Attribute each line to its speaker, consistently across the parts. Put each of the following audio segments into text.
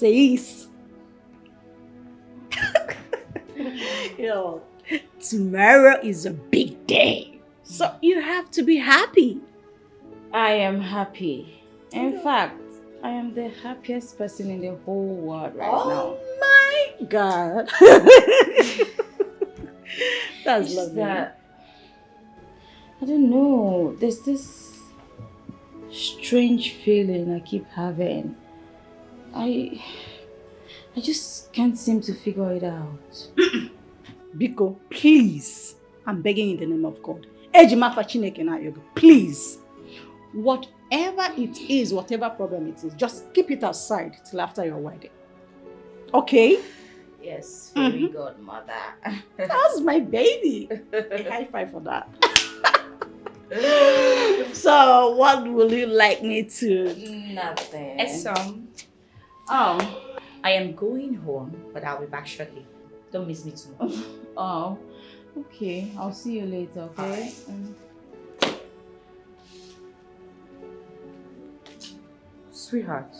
Speaker 1: says, tomorrow is a big day. So you have to be happy.
Speaker 2: I am happy. In fact, I am the happiest person in the whole world right now.
Speaker 1: Oh my God. That's lovely.
Speaker 2: That, I don't know. There's this strange feeling I keep having. I just can't seem to figure it out.
Speaker 1: Biko, please. I'm begging in the name of God. Ejima fa Chineke na yoga. Please. Whatever it is, whatever problem it is, just keep it aside till after your wedding. Okay?
Speaker 2: Yes, very good, mother.
Speaker 1: That's my baby. A high five for that. So, what will you like me to?
Speaker 2: Nothing.
Speaker 3: I am going home, but I'll be back shortly. Don't miss me too much.
Speaker 2: Oh, okay. I'll see you later, okay?
Speaker 3: Sweetheart,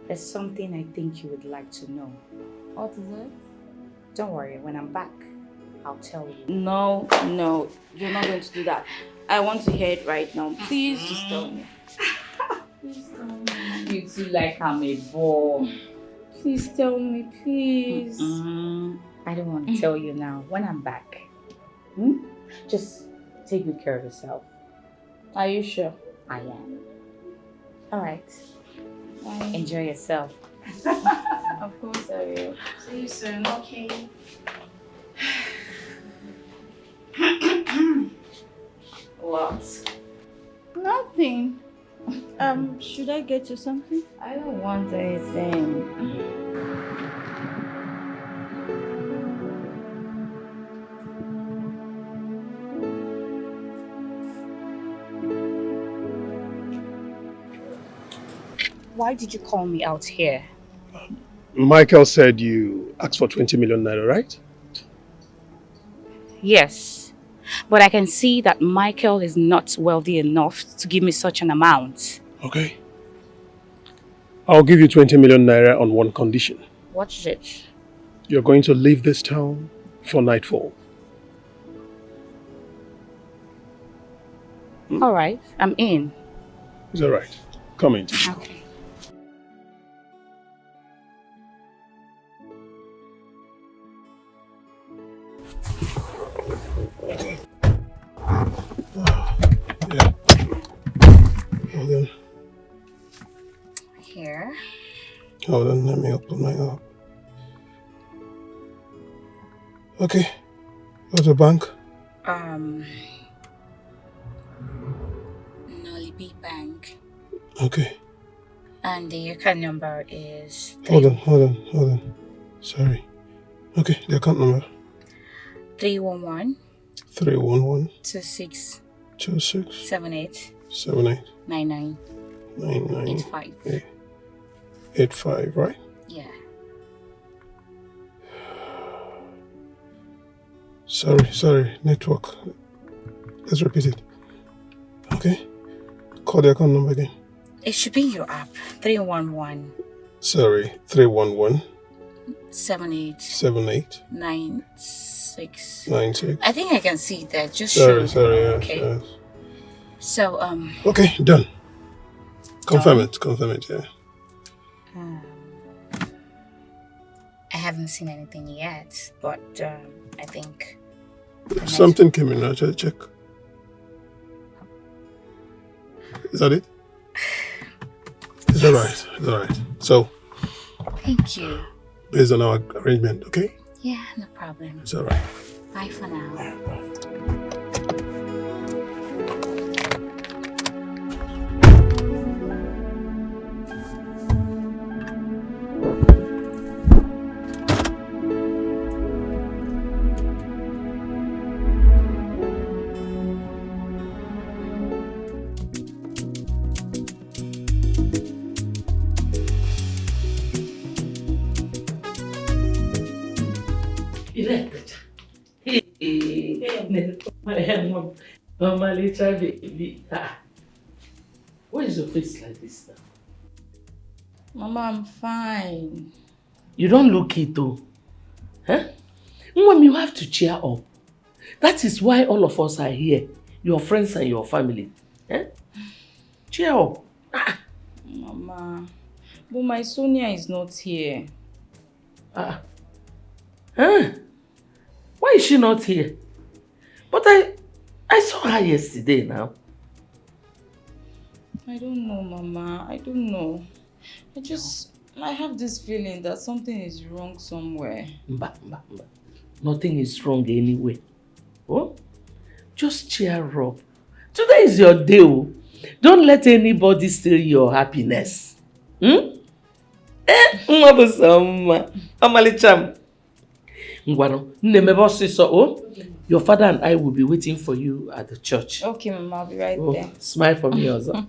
Speaker 3: there's something I think you would like to know.
Speaker 2: What is it?
Speaker 3: Don't worry, when I'm back, I'll tell you.
Speaker 2: No, you're not going to do that. I want to hear it right now. Please just tell me. Please tell me.
Speaker 3: You two like I'm a ball.
Speaker 2: Please tell me, please.
Speaker 3: I don't want to tell you now. When I'm back, just take good care of yourself.
Speaker 2: Are you sure?
Speaker 3: I am. All right.
Speaker 2: Bye.
Speaker 3: Enjoy yourself.
Speaker 2: Of course I will.
Speaker 3: See you soon. Okay. What?
Speaker 2: Nothing.
Speaker 1: Should I get you something?
Speaker 2: I don't want anything.
Speaker 3: Why did you call me out here?
Speaker 4: Michael said you asked for 20 million naira, right?
Speaker 3: Yes, but I can see that Michael is not wealthy enough to give me such an amount.
Speaker 4: Okay. I'll give you 20 million naira on one condition.
Speaker 3: What is it?
Speaker 4: You're going to leave this town for nightfall.
Speaker 3: All right, I'm in.
Speaker 4: It's all right. Come in.
Speaker 3: Okay.
Speaker 4: Yeah. Hold on.
Speaker 3: Here.
Speaker 4: Hold on, let me open my app. Okay. What's the bank?
Speaker 3: Nollywood Bank.
Speaker 4: Okay.
Speaker 3: And the account number is...
Speaker 4: Hold on. Sorry. Okay, the account number.
Speaker 3: 311
Speaker 4: 311
Speaker 3: 26
Speaker 4: 26
Speaker 3: 78
Speaker 4: 78
Speaker 3: 99
Speaker 4: 99
Speaker 3: 85.
Speaker 4: 85, right?
Speaker 3: Yeah.
Speaker 4: Sorry, network. Let's repeat it. Okay? Call the account number again.
Speaker 3: It should be in your app. 311
Speaker 4: Sorry, 311
Speaker 3: 78
Speaker 4: 78
Speaker 3: 96.
Speaker 4: 96.
Speaker 3: I think I can see that. Just
Speaker 4: Sorry,
Speaker 3: show.
Speaker 4: yes,
Speaker 3: Okay.
Speaker 4: yes.
Speaker 3: So,
Speaker 4: Okay, done. Confirm it, yeah.
Speaker 3: I haven't seen anything yet, but I think...
Speaker 4: Something came in, check. Is that it? It's alright. So,
Speaker 3: Thank you.
Speaker 4: based on our arrangement, okay?
Speaker 3: Yeah, no problem.
Speaker 4: It's alright.
Speaker 3: Bye for now.
Speaker 5: Mama, little baby. Why is your face like this now?
Speaker 2: Mama, I'm fine.
Speaker 5: You don't look it though. Huh? Mom, you have to cheer up. That is why all of us are here. Your friends and your family. Eh? Cheer up.
Speaker 2: Mama, but my Sonia is not here.
Speaker 5: Huh? Why is she not here? But I saw her yesterday now.
Speaker 2: I don't know, Mama. I don't know. I have this feeling that something is wrong somewhere.
Speaker 5: Mba. Nothing is wrong anyway. Oh? Just cheer up. Today is your day. Oh. Don't let anybody steal your happiness. Your father and I will be waiting for you at the church.
Speaker 2: Okay, Mama, I'll be right there.
Speaker 5: Smile for me also.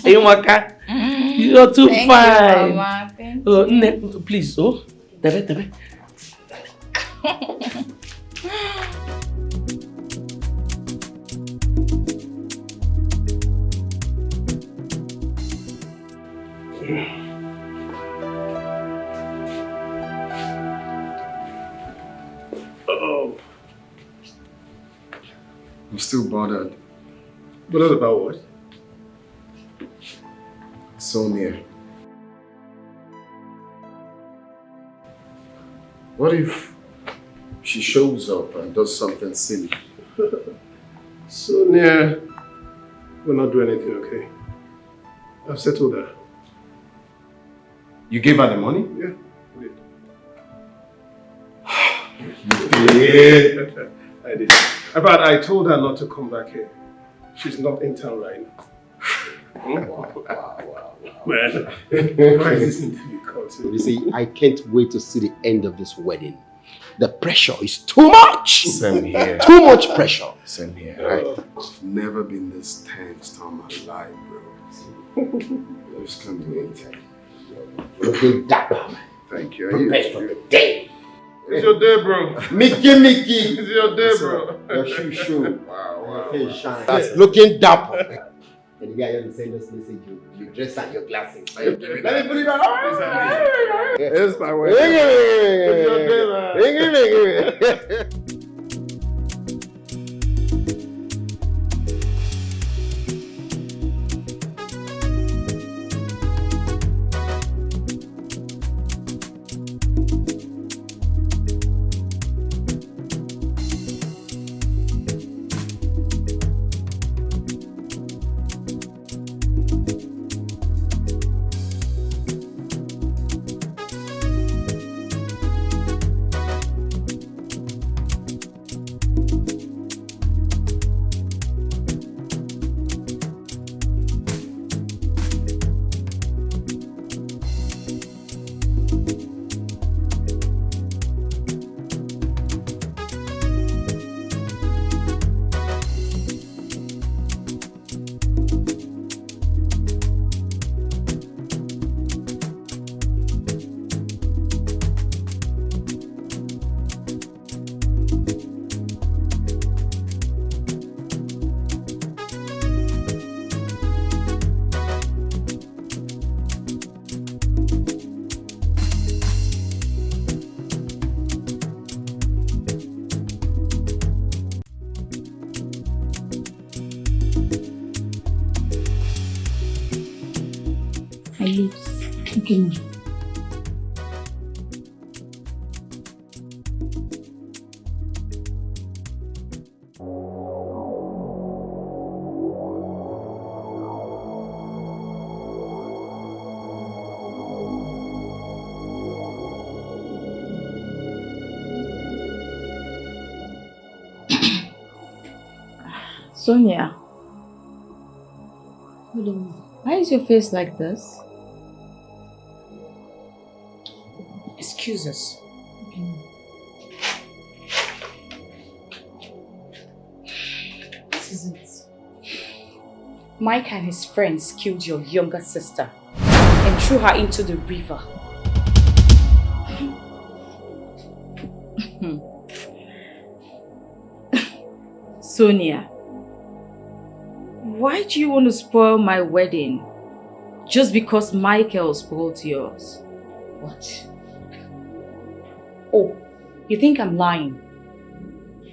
Speaker 5: Hey, Maka. You're too
Speaker 2: Thank
Speaker 5: fine.
Speaker 2: You, Mama. Thank you.
Speaker 5: Please, Debe.
Speaker 6: Oh. I'm still bothered.
Speaker 4: Bothered about what?
Speaker 6: Sonia. What if she shows up and does something silly?
Speaker 4: Sonia will not do anything, okay? I've settled her.
Speaker 6: You gave her the money?
Speaker 4: Yeah, I did.
Speaker 6: You did?
Speaker 4: I did. But I told her not to come back here. She's not in town right now.
Speaker 6: Wow.
Speaker 4: Man, why is this interview called?
Speaker 7: You see, I can't wait to see the end of this wedding. The pressure is too much.
Speaker 6: Same here.
Speaker 7: Too much pressure.
Speaker 6: Same here. I've never been this tense all my life, bro. I just can't wait.
Speaker 7: Looking dapper.
Speaker 6: Thank you.
Speaker 7: Prepared for the day.
Speaker 4: It's your day, bro.
Speaker 7: Mickey.
Speaker 4: It's your day, bro.
Speaker 7: Your shoe.
Speaker 6: Wow.
Speaker 7: Your face shine. That's looking dapper. And the guy just send us message, you dress and your glasses. Let me put it on.
Speaker 6: It's my way.
Speaker 1: My lips. Okay, ma'am.
Speaker 2: Sonia,
Speaker 1: Hold on.
Speaker 2: why is your face like this?
Speaker 3: Excuse us.
Speaker 1: What is it?
Speaker 3: Mike and his friends killed your younger sister and threw her into the river.
Speaker 2: Sonia, why do you want to spoil my wedding? just because Michael spoiled yours.
Speaker 3: What? Oh, you think I'm lying?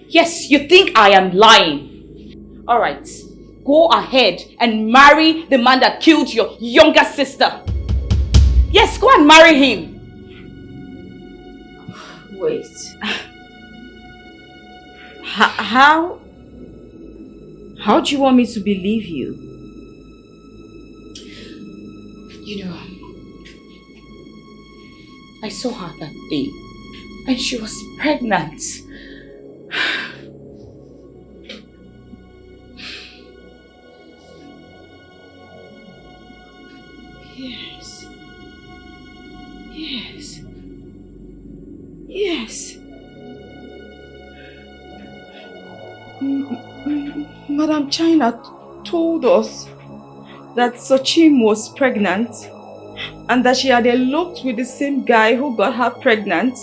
Speaker 3: Yes, you think I am lying. Alright, go ahead and marry the man that killed your younger sister. Yes, go and marry him.
Speaker 2: Wait. How do you want me to believe you?
Speaker 3: You know, I saw her that day and she was pregnant.
Speaker 2: Yes. Yes. Yes. Madam China told us that Sochim was pregnant and that she had eloped with the same guy who got her pregnant.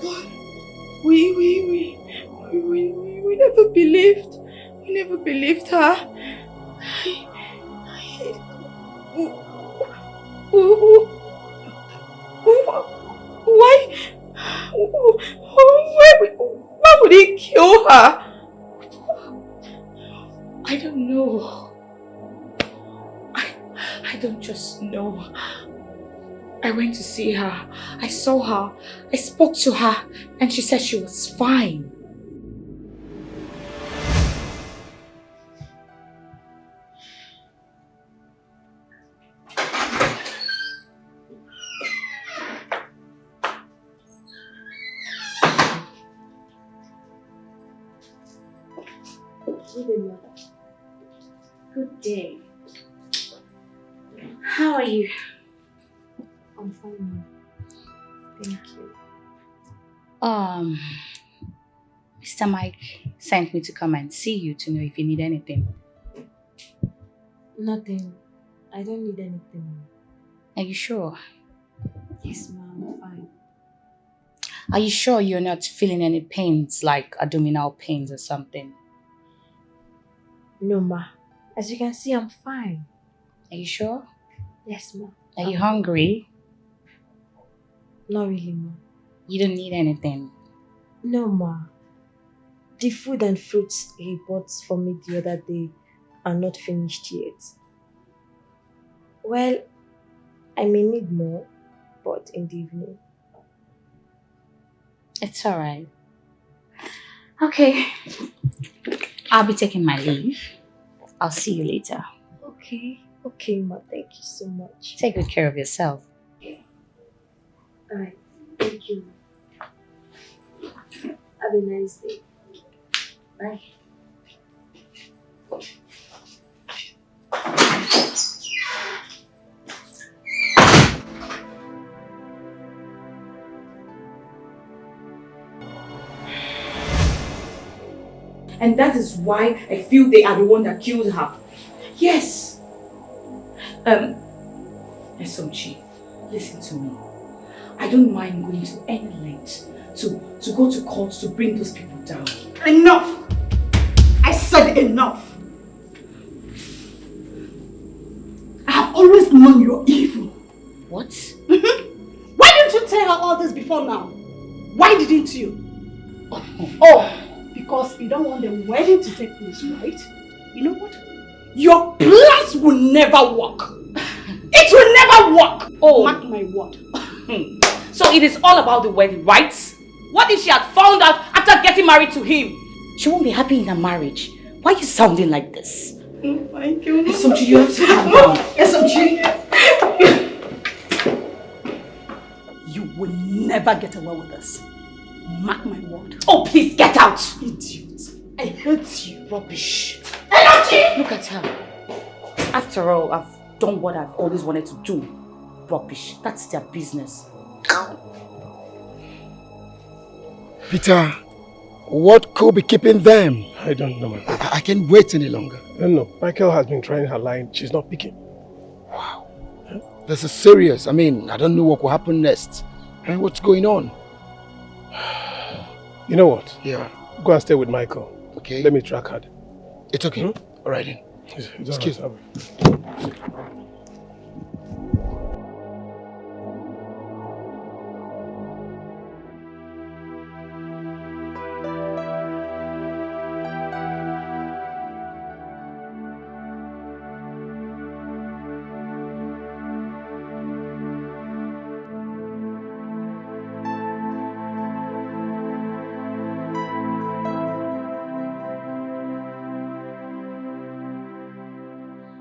Speaker 2: But we never believed. We never believed her. Why would he kill her?
Speaker 3: I don't know. I don't just know. I went to see her. I saw her. I spoke to her and she said she was fine.
Speaker 8: Good day. How are you? I'm fine, ma'am. Thank you.
Speaker 3: Mr. Mike sent me to come and see you to know if you need anything.
Speaker 8: Nothing. I don't need anything.
Speaker 3: Are you sure?
Speaker 8: Yes, ma'am. I'm fine.
Speaker 3: Are you sure you're not feeling any pains, like abdominal pains or something?
Speaker 8: No, ma. As you can see, I'm fine.
Speaker 3: Are you sure?
Speaker 8: Yes, ma.
Speaker 3: Are you hungry?
Speaker 8: Not really, ma.
Speaker 3: You don't need anything?
Speaker 8: No, ma. The food and fruits he bought for me the other day are not finished yet. Well, I may need more, but in the evening.
Speaker 3: It's alright. Okay. I'll be taking my leave. I'll see you later.
Speaker 8: Okay. Okay, ma. Thank you so much.
Speaker 3: Take good care of yourself.
Speaker 8: Alright. Thank you. Have a nice day. Bye.
Speaker 2: And that is why I feel they are the one that killed her. Yes. SOG, listen to me. I don't mind going to any length to go to court to bring those people down.
Speaker 1: Enough! I said enough! I have always known you're evil.
Speaker 3: What?
Speaker 1: Why didn't you tell her all this before now? Why didn't you? Oh, because you don't want the wedding to take place, right? You know what? Your plans will never work. It will never work.
Speaker 3: Oh.
Speaker 1: Mark my word.
Speaker 3: So it is all about the wedding, right? What if she had found out after getting married to him? She won't be happy in her marriage. Why are you sounding like this?
Speaker 1: Thank you.
Speaker 3: SOG, you have to calm down.
Speaker 1: SOG. You will never get away with this. Mark my word.
Speaker 3: Oh, please get out!
Speaker 1: Idiot. I hate you.
Speaker 3: Rubbish. Energy! Look at her. After all, I've done what I've always wanted to do. Rubbish. That's their business.
Speaker 7: Peter, what could be keeping them?
Speaker 4: I don't know, my brother.
Speaker 7: I can't wait any longer.
Speaker 4: I don't know. Michael has been trying her line. She's not picking.
Speaker 7: Wow. This is serious. I mean, I don't know what will happen next. And what's going on?
Speaker 4: You know what?
Speaker 7: Yeah.
Speaker 4: Go and stay with Michael.
Speaker 7: Okay.
Speaker 4: Let me track her.
Speaker 7: It's okay. All right then.
Speaker 4: Excuse me.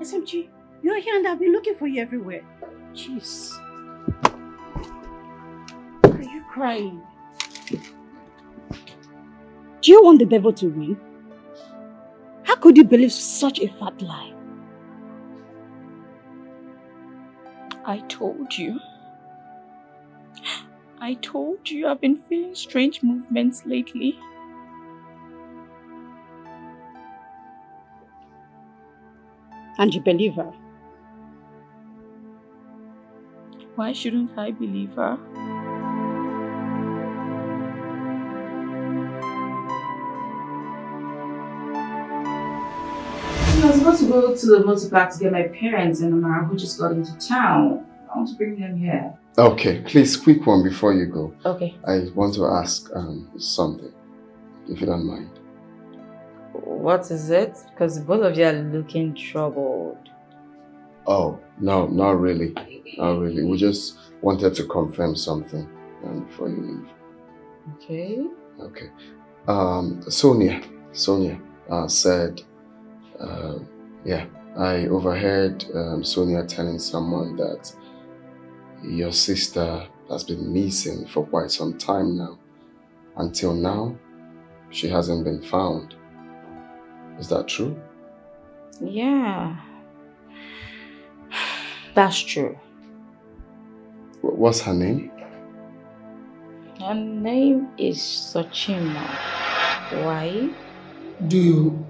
Speaker 1: SMG, you're here and I've been looking for you everywhere. Jeez. Are you crying? Do you want the devil to win? How could you believe such a fat lie?
Speaker 2: I told you. I told you I've been feeling strange movements lately.
Speaker 1: And you believe her?
Speaker 2: Why shouldn't I believe her?
Speaker 3: I was supposed to go to the motor park to get my parents and Amara, who just got into town. I want to bring them here.
Speaker 6: Okay, please, quick one before you go.
Speaker 3: Okay.
Speaker 6: I want to ask something, if you don't mind.
Speaker 2: What is it? Because both of you are looking troubled.
Speaker 6: Oh, no, not really. Not really. We just wanted to confirm something before you leave.
Speaker 2: Okay.
Speaker 6: Okay. Sonia said, yeah, I overheard Sonia telling someone that your sister has been missing for quite some time now. Until now, she hasn't been found. Is that true?
Speaker 2: Yeah. That's true.
Speaker 6: What's her name?
Speaker 2: Her name is Sochima. Why?
Speaker 9: Do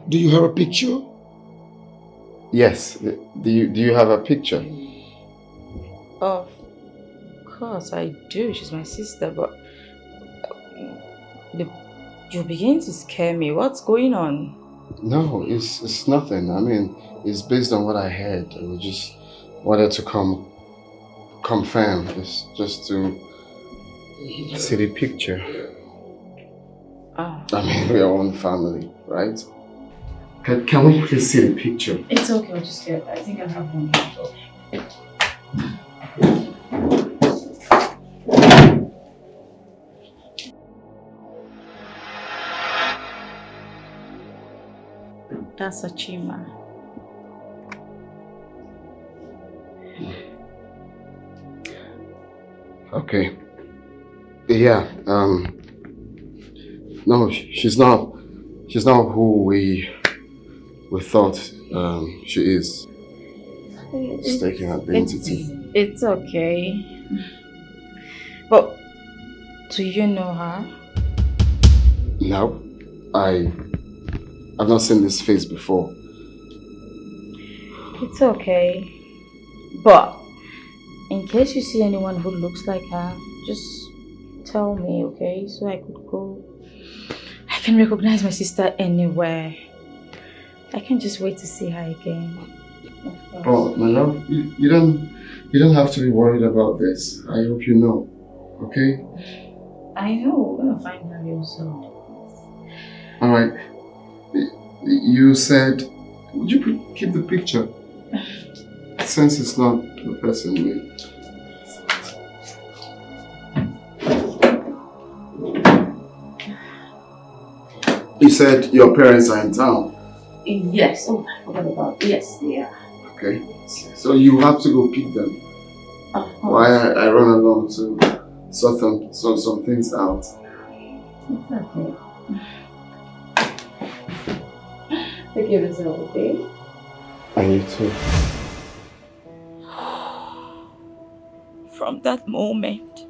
Speaker 9: you have a picture?
Speaker 6: Yes. Do you have a picture?
Speaker 2: Of course I do. She's my sister, but you're beginning to scare me. What's going on?
Speaker 6: No, it's nothing. I mean, it's based on what I heard. We just wanted to confirm. It's just to see the picture.
Speaker 2: Oh.
Speaker 6: I mean, we are one family, right? Can we please see the picture?
Speaker 3: It's okay, I'll just get it. I think I have one here.
Speaker 2: That's Sochima.
Speaker 6: Okay. Yeah. No, she's not who we thought she is. She's taking identity.
Speaker 2: It's okay. But do you know her?
Speaker 6: No, I've not seen this face before.
Speaker 2: It's okay. But in case you see anyone who looks like her, just tell me, okay? So I could go. I can recognize my sister anywhere. I can't just wait to see her again.
Speaker 6: Oh, my love, you don't have to be worried about this. I hope you know, okay?
Speaker 2: I know, we're gonna find her real soon.
Speaker 6: Alright. You said, would you keep the picture? Since it's not the person we... You said your parents are in town.
Speaker 3: Yes. Oh, I forgot about it. Yes, they are.
Speaker 6: Okay. So you have to go pick them. While I run along to sort some things out.
Speaker 3: It's okay. Take care of yourself, okay?
Speaker 6: And you too.
Speaker 2: From that moment,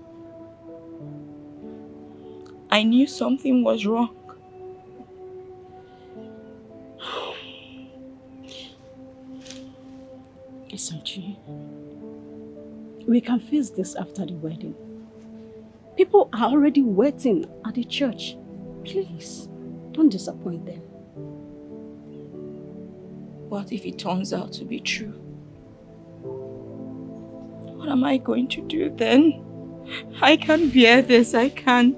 Speaker 2: I knew something was wrong.
Speaker 1: SMG, we can face this after the wedding. People are already waiting at the church. Please, don't disappoint them.
Speaker 2: What if it turns out to be true? What am I going to do then? I can't bear this, I can't.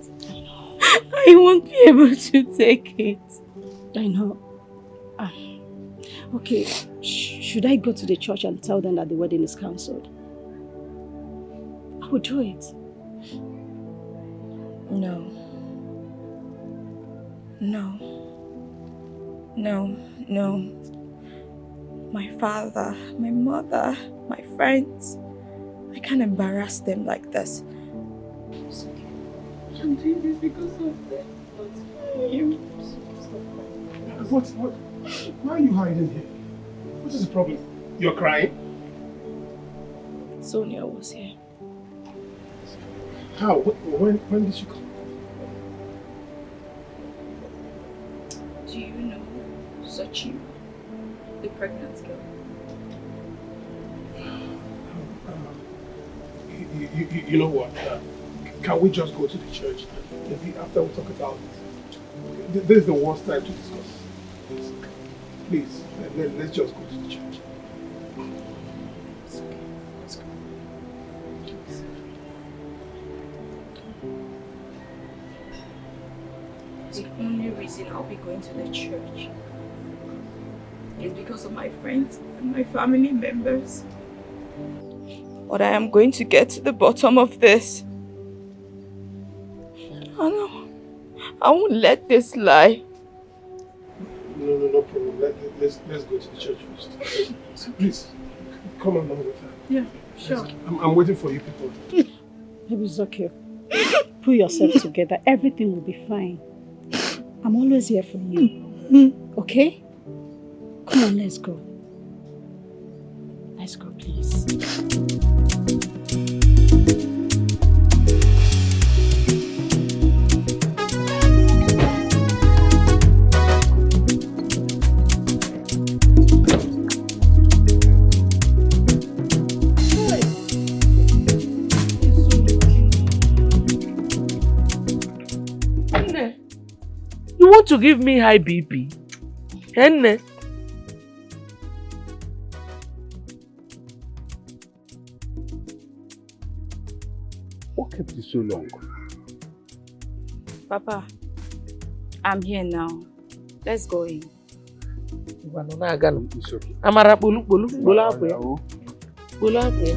Speaker 2: I won't be able to take it.
Speaker 1: I know. Okay, should I go to the church and tell them that the wedding is cancelled? I will do it.
Speaker 2: No. No. No, no. My father, my mother, my friends. I can't embarrass them like this. It's okay. I'm doing this because of them, not for you.
Speaker 4: What? Why are you hiding here? What is the problem? You're crying?
Speaker 2: Sonia was here.
Speaker 4: How? When did she come?
Speaker 2: Do you know Sochi, the pregnant girl?
Speaker 4: You know what? Can we just go to the church? Maybe after we talk about it. This is the worst time to discuss. Please, let's just go to the church.
Speaker 2: It's okay. Let's go. Please. The only reason I'll be going to the church is because of my friends and my family members. But I am going to get to the bottom of this. I won't let this lie.
Speaker 4: No problem. Let's go to the church first. Please, come along with her.
Speaker 1: Yeah, sure.
Speaker 4: I'm waiting for you people.
Speaker 1: Maybe it's okay. Pull yourself together. Everything will be fine. I'm always here for you. Okay? Come on, let's go. Let's go, please.
Speaker 5: You want to give me high BP? Henne?
Speaker 10: What kept you so long?
Speaker 2: Papa, I'm here now. Let's go in.
Speaker 10: It's okay.
Speaker 5: Amara bolu akwe. Bolu akwe.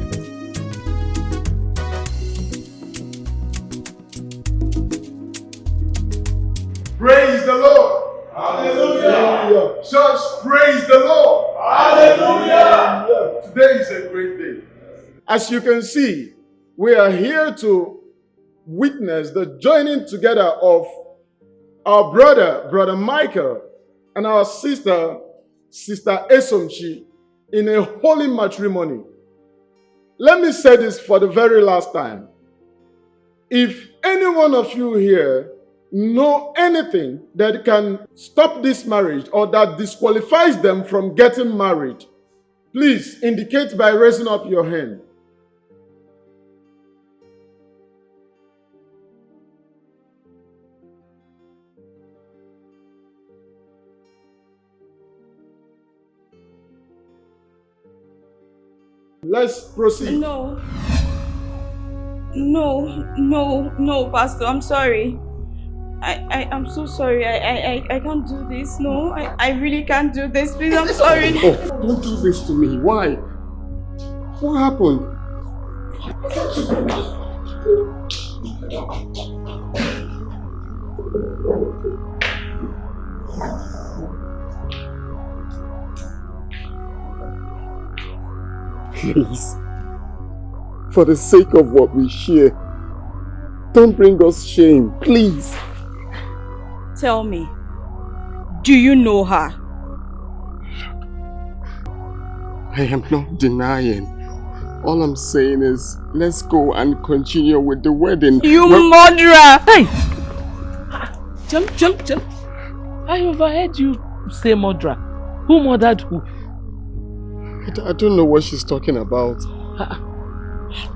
Speaker 11: Praise the Lord. Hallelujah. Church, praise the Lord. Hallelujah. Today is a great day. As you can see, we are here to witness the joining together of our brother Michael, and our sister Esomchi, in a holy matrimony. Let me say this for the very last time. If any one of you here know anything that can stop this marriage or that disqualifies them from getting married, please indicate by raising up your hand. Let's proceed.
Speaker 2: No, Pastor, I'm sorry. I'm so sorry. I can't do this. No, I really can't do this. Please, I'm sorry.
Speaker 6: Oh, don't do this to me. Why? What happened? Please, for the sake of what we share, don't bring us shame, please.
Speaker 2: Tell me, do you know her?
Speaker 6: I am not denying. All I'm saying is, let's go and continue with the wedding.
Speaker 2: You murderer!
Speaker 5: Hey! Jump. I overheard you say murderer. Who murdered who?
Speaker 6: I don't know what she's talking about.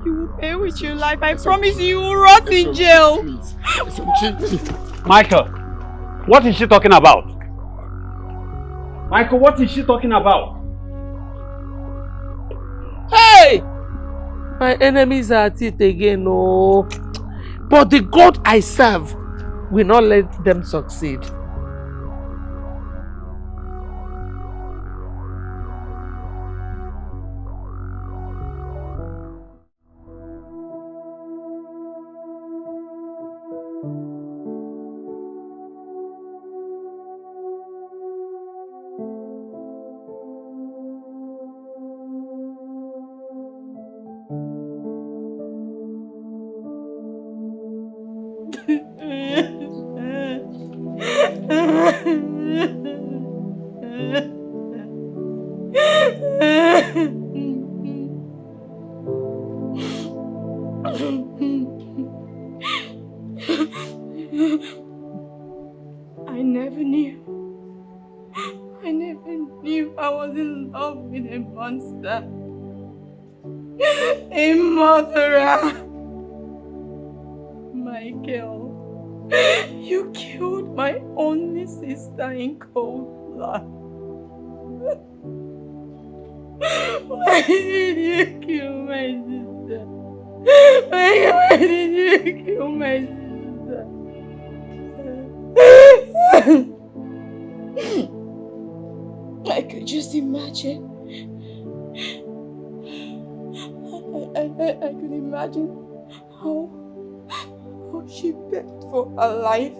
Speaker 2: You will pay with your life. I promise you will rot in jail.
Speaker 6: Please.
Speaker 10: Michael, what is she talking about? Michael, what is she talking about?
Speaker 5: My enemies are at it again, oh. But the God I serve will not let them succeed.
Speaker 2: I never knew I was in love with a monster. A murderer. Michael, you killed my only sister in cold blood. Why did you kill my sister? Why did you kill my sister? I could just imagine. I could imagine how she begged for her life.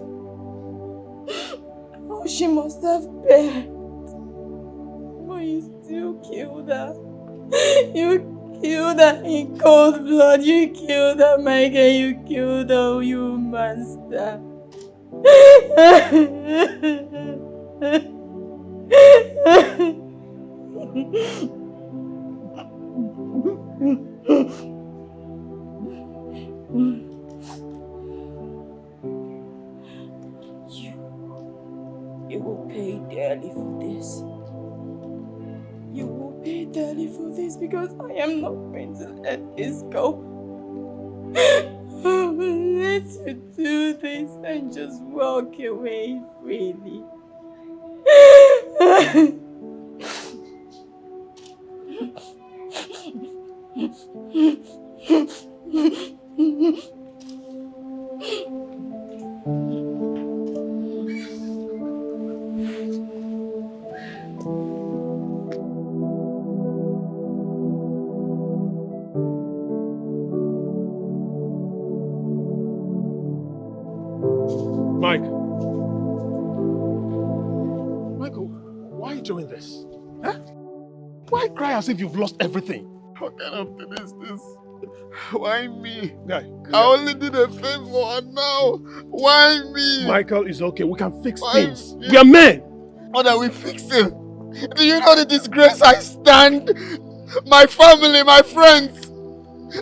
Speaker 2: How she must have begged. But you still killed her. You killed her in cold blood. You killed her, Michael. You killed her, you monster. You will pay dearly for this. You will pay dearly for this because I am not going to let this go. Let's do this and just walk away freely.
Speaker 4: Michael, why are you doing this? Huh? Why cry as if you've lost everything?
Speaker 11: What kind of thing is this? Why me?
Speaker 4: Guy,
Speaker 11: I only did a favor and now, why me?
Speaker 4: Michael, it's okay. We can fix things. We are men.
Speaker 11: What are we fixing? Do you know the disgrace I stand? My family, my friends.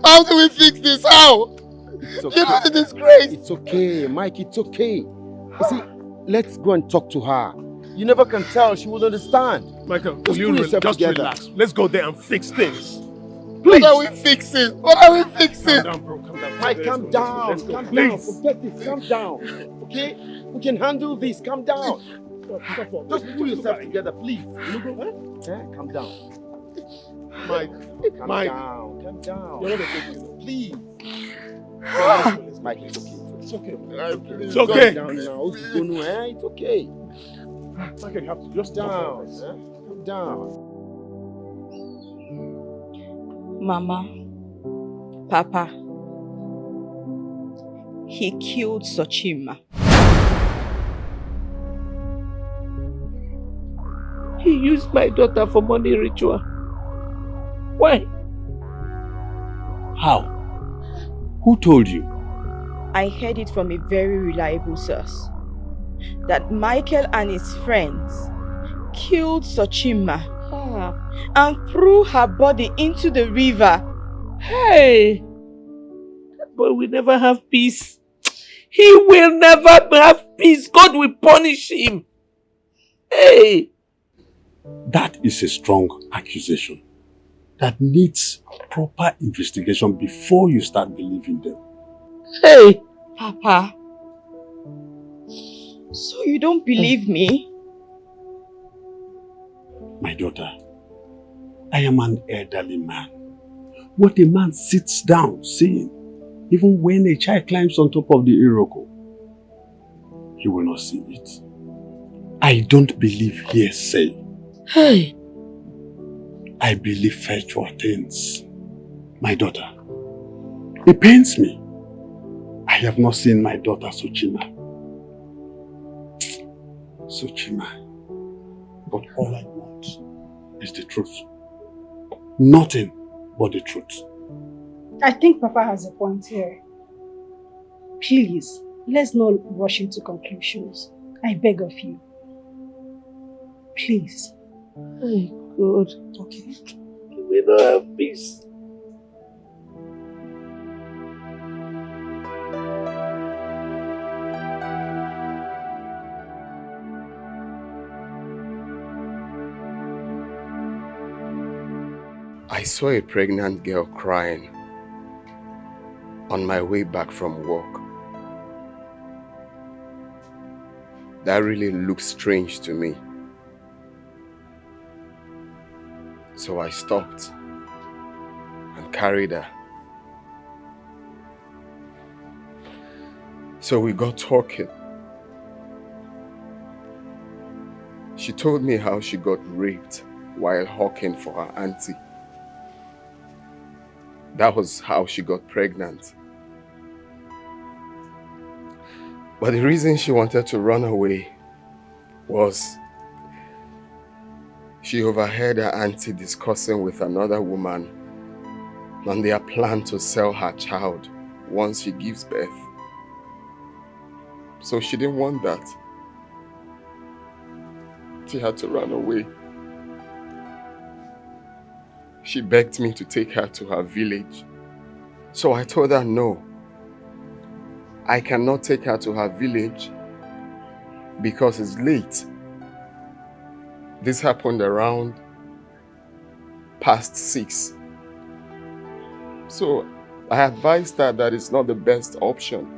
Speaker 11: How do we fix this? How?
Speaker 7: It's okay.
Speaker 11: You know the disgrace.
Speaker 7: It's okay, Mike, it's okay. You see, let's go and talk to her. You never can tell, she will understand.
Speaker 4: Michael,
Speaker 7: Just
Speaker 4: will you
Speaker 7: just
Speaker 4: relax? Let's go there and fix things. Please.
Speaker 11: What are we fixing? What are we fixing?
Speaker 4: Calm down, bro. Calm down.
Speaker 7: Mike, calm down.
Speaker 4: Let's go.
Speaker 7: Calm down. Forget this. Calm down. Okay? We can handle this. Calm down. Just pull yourself together, please. Calm down.
Speaker 11: Mike.
Speaker 7: Calm
Speaker 11: Mike.
Speaker 7: down. Calm down.
Speaker 4: You're not a big deal.
Speaker 7: Please. Mike, it's okay.
Speaker 4: It's okay.
Speaker 11: It's
Speaker 4: okay.
Speaker 7: Calm down now. It's okay.
Speaker 4: Michael, you have to just
Speaker 7: down. Calm down.
Speaker 2: Mama, Papa, he killed Sochima.
Speaker 5: He used my daughter for money ritual. Why?
Speaker 10: How? Who told you?
Speaker 2: I heard it from a very reliable source. That Michael and his friends killed Sochima and threw her body into the river.
Speaker 5: Hey! But we never have peace. He will never have peace. God will punish him. Hey!
Speaker 10: That is a strong accusation that needs proper investigation before you start believing them.
Speaker 5: Hey!
Speaker 2: Papa, so you don't believe me?
Speaker 10: My daughter, I am an elderly man what a man sits down saying, even when a child climbs on top of the Iroko, he will not see it. I don't believe hearsay.
Speaker 5: Hey!
Speaker 10: I believe factual things. My daughter, it pains me. I have not seen my daughter Sochima. But all I want is the truth. Nothing but the truth.
Speaker 1: I think Papa has a point here. Please, let's not rush into conclusions. I beg of you. Please.
Speaker 5: Hey, God.
Speaker 1: Okay.
Speaker 5: We don't have peace.
Speaker 7: I saw a pregnant girl crying on my way back from work. That really looked strange to me. So I stopped and carried her. So we got talking. She told me how she got raped while hawking for her auntie. That was how she got pregnant. But the reason she wanted to run away was she overheard her auntie discussing with another woman on their plan to sell her child once she gives birth. So she didn't want that. She had to run away. She begged me to take her to her village. So I told her no. I cannot take her to her village because it's late. This happened around past 6. So I advised her that it's not the best option.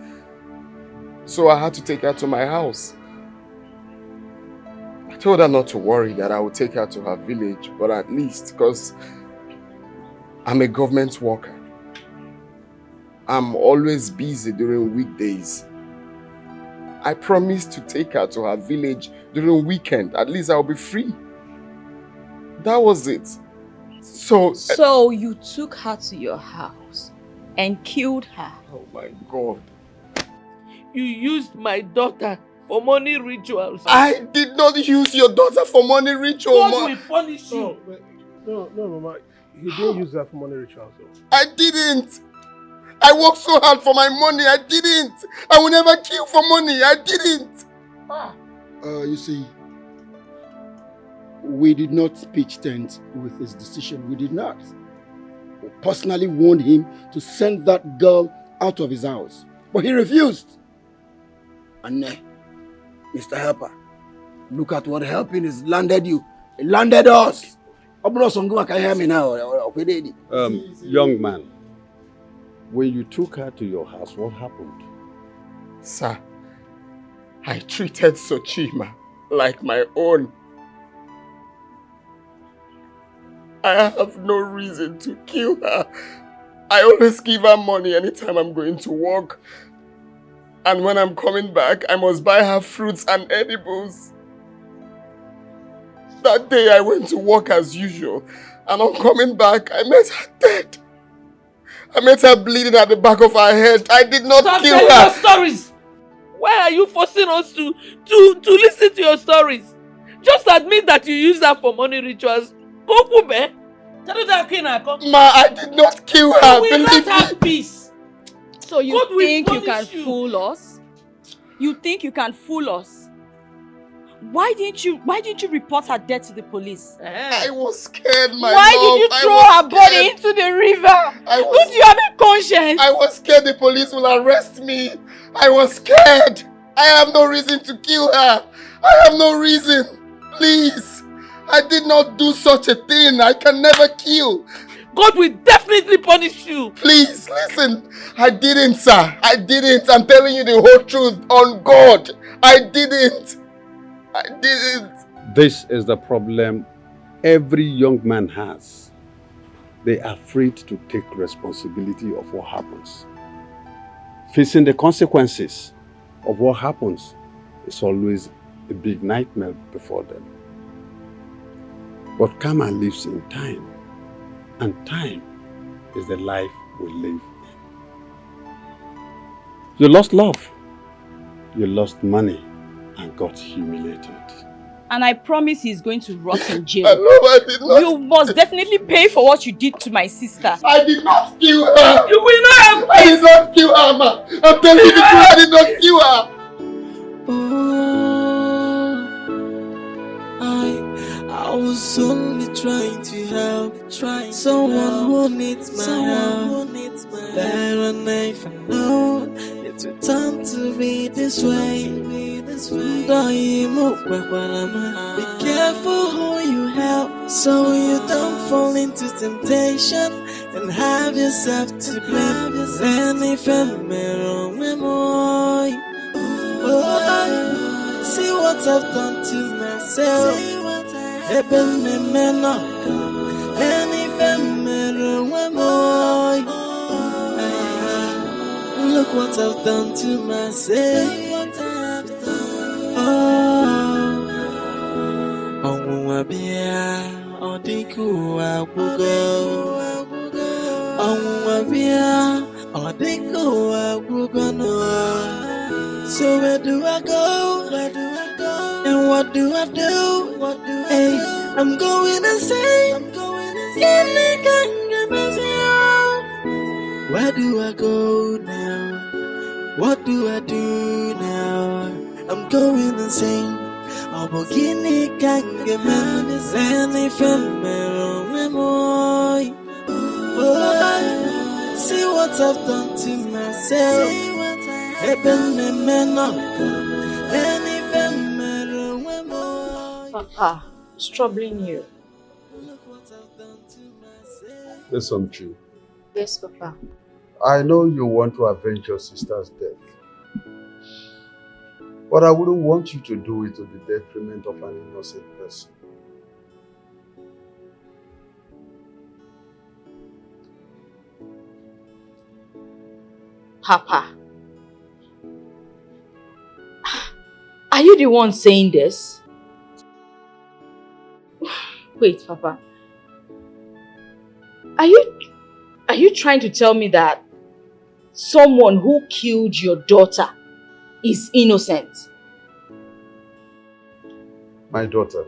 Speaker 7: So I had to take her to my house. I told her not to worry, that I would take her to her village, but at least, because I'm a government worker, I'm always busy during weekdays. I promised to take her to her village during weekend. At least I'll be free. That was it.
Speaker 3: So you took her to your house and killed her?
Speaker 7: Oh my God.
Speaker 5: You used my daughter for money rituals.
Speaker 7: I did not use your daughter for money rituals.
Speaker 5: God will punish you.
Speaker 4: No, Mama. He didn't use that for money rituals.
Speaker 7: I didn't. I worked so hard for my money. I didn't. I will never kill for money. I didn't.
Speaker 9: You see, we did not pitch tent with his decision. We did not. We personally warned him to send that girl out of his house. But he refused. And Mr. Helper, look at what helping has landed you. It landed us. Can you hear me now?
Speaker 10: Young man, when you took her to your house, what happened?
Speaker 7: Sir, I treated Sochima like my own. I have no reason to kill her. I always give her money anytime I'm going to work. And when I'm coming back, I must buy her fruits and edibles. That day I went to work as usual, and on coming back, I met her dead. I met her bleeding at the back of her head. I did not kill her.
Speaker 5: Stop telling your stories! Why are you forcing us to listen to your stories? Just admit that you use her for money rituals.
Speaker 7: Ma, I did not kill her.
Speaker 5: We will not have peace.
Speaker 3: So you
Speaker 5: God
Speaker 3: think
Speaker 5: will
Speaker 3: you can
Speaker 5: punish you.
Speaker 3: fool us? You think you can fool us? Why didn't you report her death to the police?
Speaker 7: I was scared, my
Speaker 3: Why
Speaker 7: love.
Speaker 3: did you throw her body into the river? Don't you have a conscience?
Speaker 7: I was scared the police will arrest me. I was scared. I have no reason to kill her. I have no reason. Please. I did not do such a thing. I can never kill.
Speaker 5: God will definitely punish you.
Speaker 7: Please, listen. I didn't, sir. I didn't. I'm telling you the whole truth on God. I didn't. I didn't.
Speaker 10: This is the problem every young man has. They are afraid to take responsibility of what happens. Facing the consequences of what happens is always a big nightmare before them. But karma lives in time, and time is the life we live in. You lost love, you lost money, and got humiliated.
Speaker 3: And I promise he's going to rot in jail.
Speaker 7: I know I did not.
Speaker 3: You must definitely pay for what you did to my sister.
Speaker 7: I did not kill her.
Speaker 3: You will not help
Speaker 7: I did not kill her, ma. I'm telling you the truth, I did not kill her.
Speaker 12: I was only trying to help, someone who needs my help. Better never know it will turn to be this way. Be careful who you help, so you don't fall into temptation and have yourself to blame. See what I've done to myself. Look what I've done to myself. So where do I go? And what do I do? Hey, I'm going insane. Where do I go now? What do I do now? I'm going insane. Obogini kange man is any female memory. See what I've done to myself.
Speaker 2: Papa, it's troubling you.
Speaker 10: Listen, Chu.
Speaker 2: Yes, Papa.
Speaker 10: I know you want to avenge your sister's death. But I wouldn't want you to do it to the detriment of an innocent person.
Speaker 2: Papa, are you the one saying this? Wait, Papa. Are you trying to tell me that someone who killed your daughter is innocent?
Speaker 10: My daughter,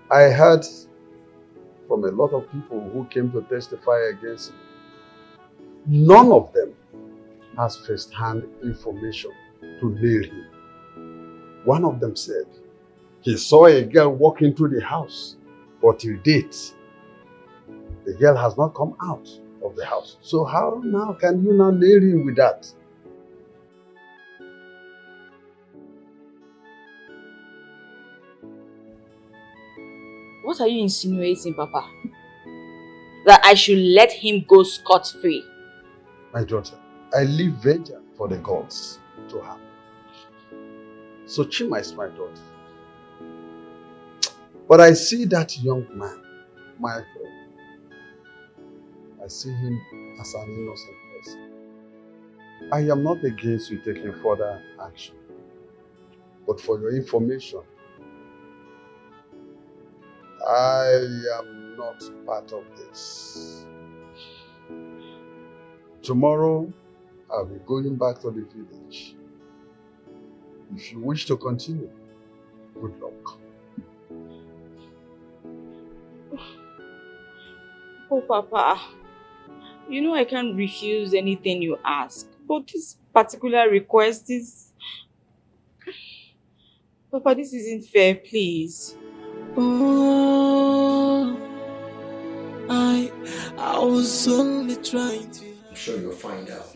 Speaker 10: I heard from a lot of people who came to testify against him. None of them has first-hand information to nail him. One of them said he saw a girl walk into the house, but till date, the girl has not come out of the house. So how now can you now nail him with that?
Speaker 2: What are you insinuating, Papa? That I should let him go scot-free?
Speaker 10: My daughter, I leave vengeance for the gods to happen. So Chima is my daughter. But I see that young man, my friend. I see him as an innocent person. I am not against you taking further action. But for your information, I am not part of this. Tomorrow, I'll be going back to the village. If you wish to continue, good luck.
Speaker 2: Oh, Papa, you know I can't refuse anything you ask, but this particular request is... Papa, this isn't fair, please.
Speaker 12: Oh, I was only trying to...
Speaker 13: I'm sure you'll find out.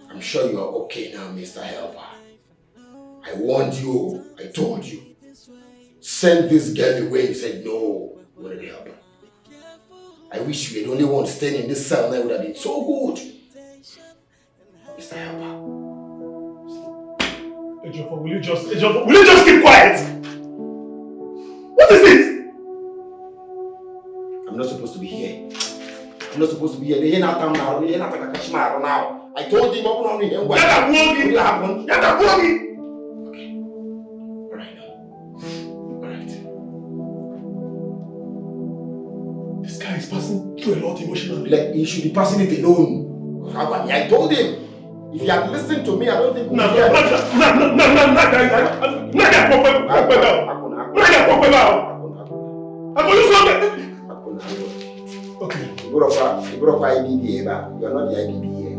Speaker 13: I'm sure you are okay now, Mr. Helper. I warned you, I told you. Send this girl away. You said no, you wanted to help her. I wish you were the only one staying in this cell now. Would have been so good. Mr. Helper.
Speaker 4: Ejiofor, will you just keep quiet? What is it?
Speaker 13: I'm not supposed to be here. I'm not supposed to be here. They're not now. They're not going to catch my now. I told him, open on him. What happened? Okay. Alright now. Alright.
Speaker 4: This guy is passing through a lot emotionally.
Speaker 13: Like, he should be passing it alone. I told him. If he had listened to me, I don't think...
Speaker 4: Okay.
Speaker 13: You are not the IBBA.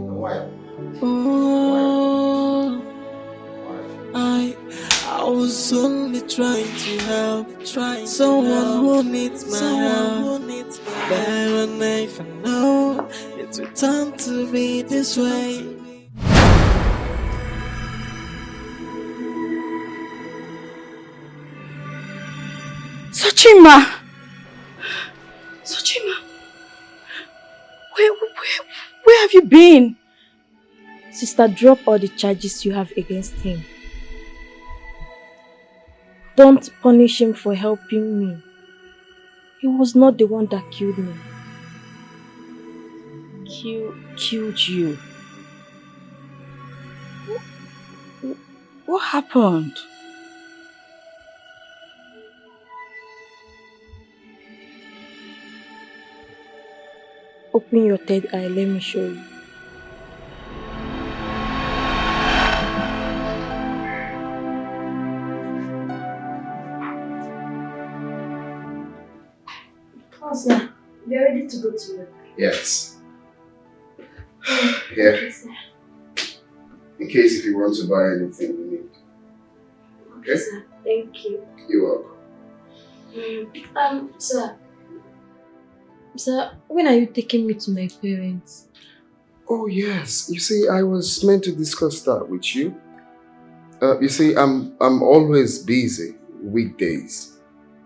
Speaker 12: I was only trying to help, someone who needs my help. But when I found out it would turn to be this way.
Speaker 2: Sochima! Where have you been? Sister, drop all the charges you have against him. Don't punish him for helping me. He was not the one that killed me. Killed you. What happened? Open your third eye, let me show you.
Speaker 8: Oh, sir, we're ready to go to work.
Speaker 6: Yes. Here.
Speaker 8: Okay, sir.
Speaker 6: In case if you want to buy anything you need. Okay?
Speaker 8: Sir, thank you.
Speaker 6: You're welcome.
Speaker 8: Sir, when are you taking me to my parents?
Speaker 6: Oh yes. You see, I was meant to discuss that with you. You see, I'm always busy weekdays.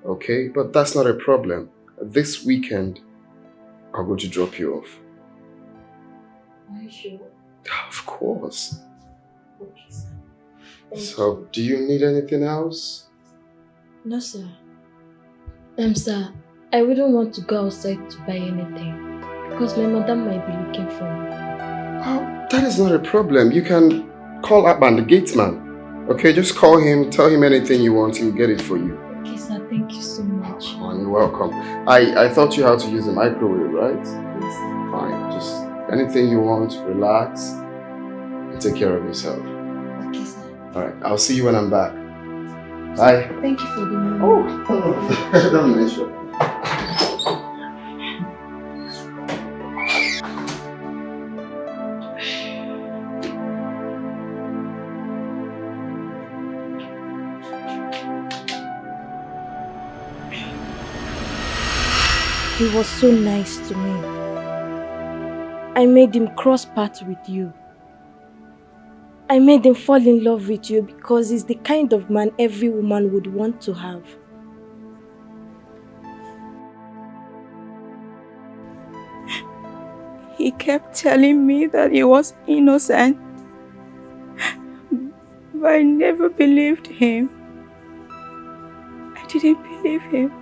Speaker 6: Okay? But that's not a problem. This weekend, I'm going to drop you off.
Speaker 8: Are you sure?
Speaker 6: Of course.
Speaker 8: Okay, sir. Thank
Speaker 6: So, do you need anything else?
Speaker 8: No, sir. Sir, I wouldn't want to go outside to buy anything because my mother might be looking for me.
Speaker 6: Oh, that is not a problem. You can call Abban, the gate man. Okay, just call him, tell him anything you want, he'll get it for you.
Speaker 8: Okay, sir. Thank you so much.
Speaker 6: Oh, you're welcome. I thought you had to use the microwave, right?
Speaker 8: Yes, sir.
Speaker 6: Fine, just anything you want, relax, and take care of yourself.
Speaker 8: Okay, sir.
Speaker 6: Alright, I'll see you when I'm back. Bye.
Speaker 8: Thank you for the money.
Speaker 6: Oh, don't mention.
Speaker 2: He was so nice to me. I made him cross paths with you. I made him fall in love with you because he's the kind of man every woman would want to have. He kept telling me that he was innocent, but I never believed him. I didn't believe him.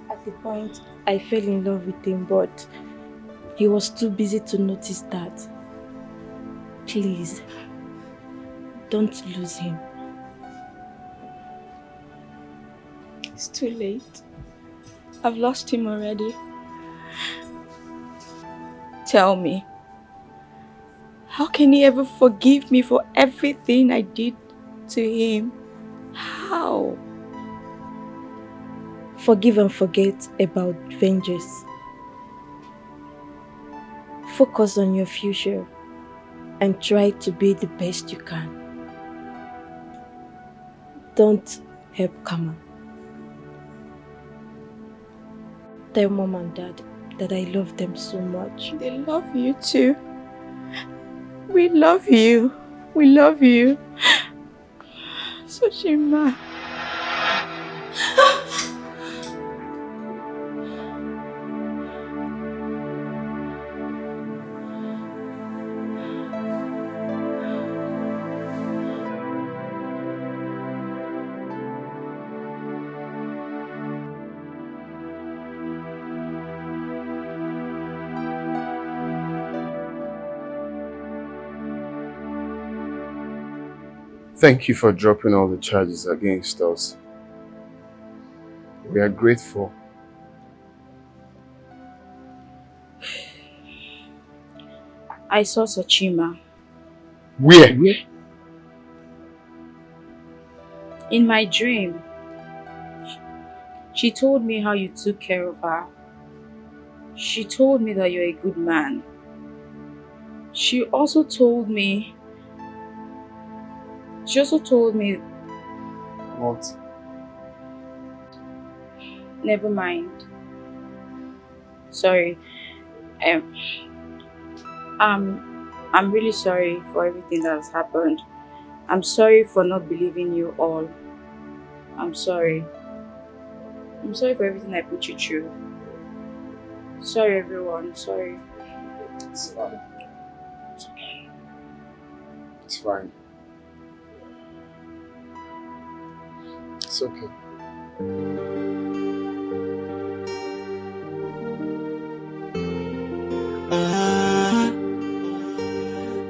Speaker 2: At the point, I fell in love with him, but he was too busy to notice that. Please, don't lose him. It's too late. I've lost him already. Tell me, how can he ever forgive me for everything I did to him? How? Forgive and forget about vengeance. Focus on your future and try to be the best you can. Don't help karma. Tell mom and dad that I love them so much. They love you too. We love you. We love you. Sochima.
Speaker 7: Thank you for dropping all the charges against us. We are grateful.
Speaker 2: I saw Sochima.
Speaker 7: Where?
Speaker 2: In my dream. She told me how you took care of her. She told me that you're a good man. She also told me
Speaker 7: What?
Speaker 2: never mind. Sorry. I'm really sorry for everything that has happened. I'm sorry for not believing you all. I'm sorry. I'm sorry for everything I put you through. Sorry everyone, sorry.
Speaker 7: It's fine. It's okay. It's fine. It's okay.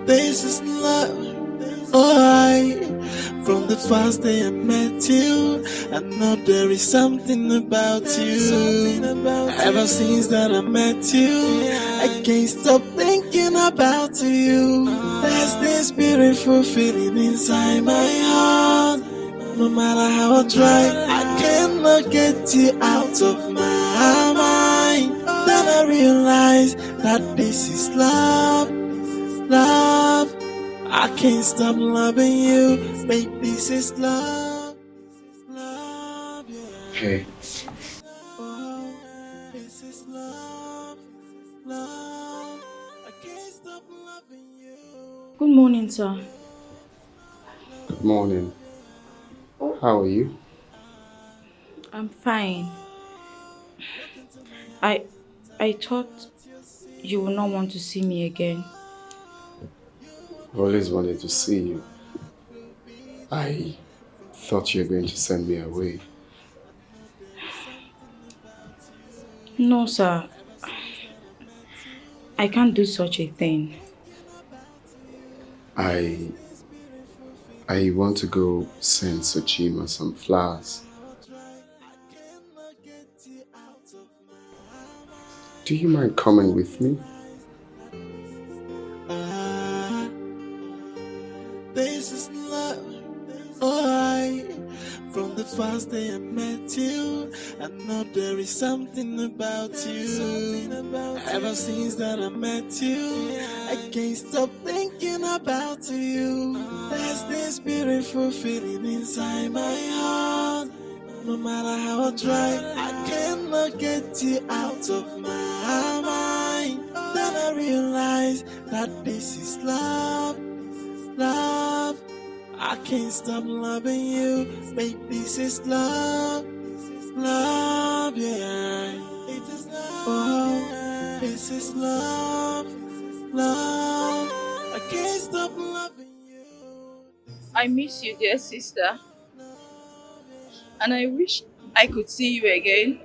Speaker 12: This is love, alright. From the first day I met you, I know there is something about you. Ever since that I met you, I can't stop thinking about you. There's this beautiful feeling inside my heart. No matter how I try, I cannot get you out of my mind. Then I realize that this is love, love. I can't stop loving you, babe. This is love, love, yeah.
Speaker 7: Hey.
Speaker 12: Oh, this is love, love. I can't stop loving you.
Speaker 2: Good morning, sir.
Speaker 7: Good morning. How are you?
Speaker 2: I'm fine. I thought you would not want to see me again.
Speaker 7: I always wanted to see you. I thought you were going to send me away.
Speaker 2: No, sir. I can't do such a thing.
Speaker 7: I want to go send Sochima some flowers. Do you mind coming with me?
Speaker 12: This is love, alright. From the first day I met you, I know there is something about you. Ever since that I met you, I can't stop thinking about you. There's this beautiful feeling inside my heart. No matter how I try, I cannot get you out of my mind. Then I realize that this is love, love. I can't stop loving you, babe. This is love, love, yeah. It is love, oh, this is love, love. I can't stop loving you.
Speaker 2: I miss you, dear sister. And I wish I could see you again.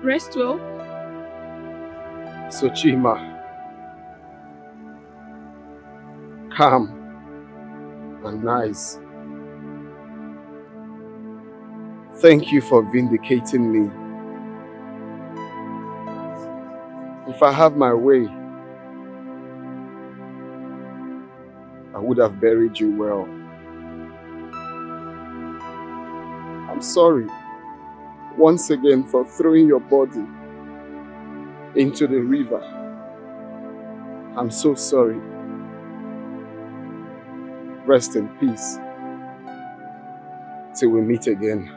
Speaker 2: Rest well.
Speaker 7: Sochima. Calm and nice. Thank you for vindicating me. If I have my way, I would have buried you well. I'm sorry once again for throwing your body into the river. I'm so sorry. Rest in peace till we meet again.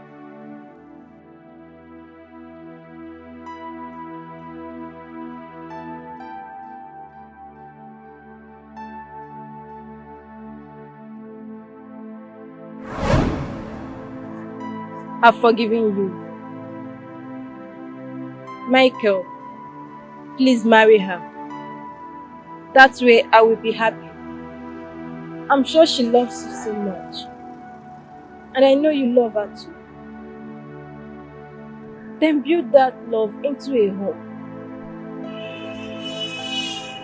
Speaker 8: I've forgiven you. Michael, please marry her. That way I will be happy. I'm sure she loves you so much. And I know you love her too. Then build that love into a home.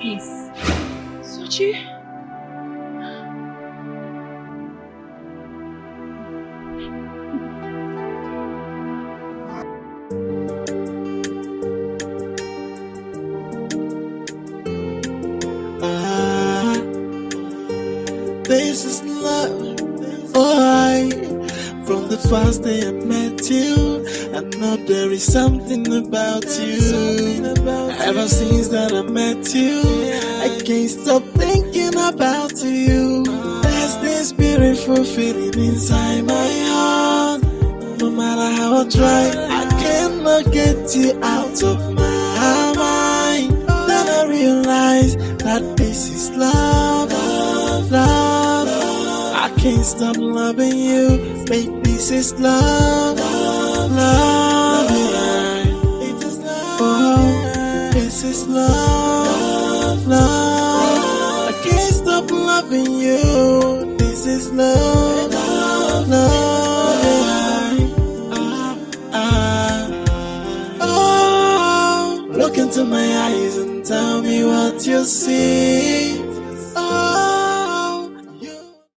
Speaker 8: Peace.
Speaker 2: Sochi?
Speaker 12: this is love. Oh, from the first day I met you, I know there is something about you. Ever since that I met you, I can't stop thinking about you. There's this beautiful feeling inside my heart. No matter how I try, I cannot get you out of my mind. Then I realize that this is love, love, love. I can't stop loving you, babe. This is love, love, love. Oh, this is love, love. I can't stop loving you. This is love, love, love. Oh, look into my eyes and tell me what you see.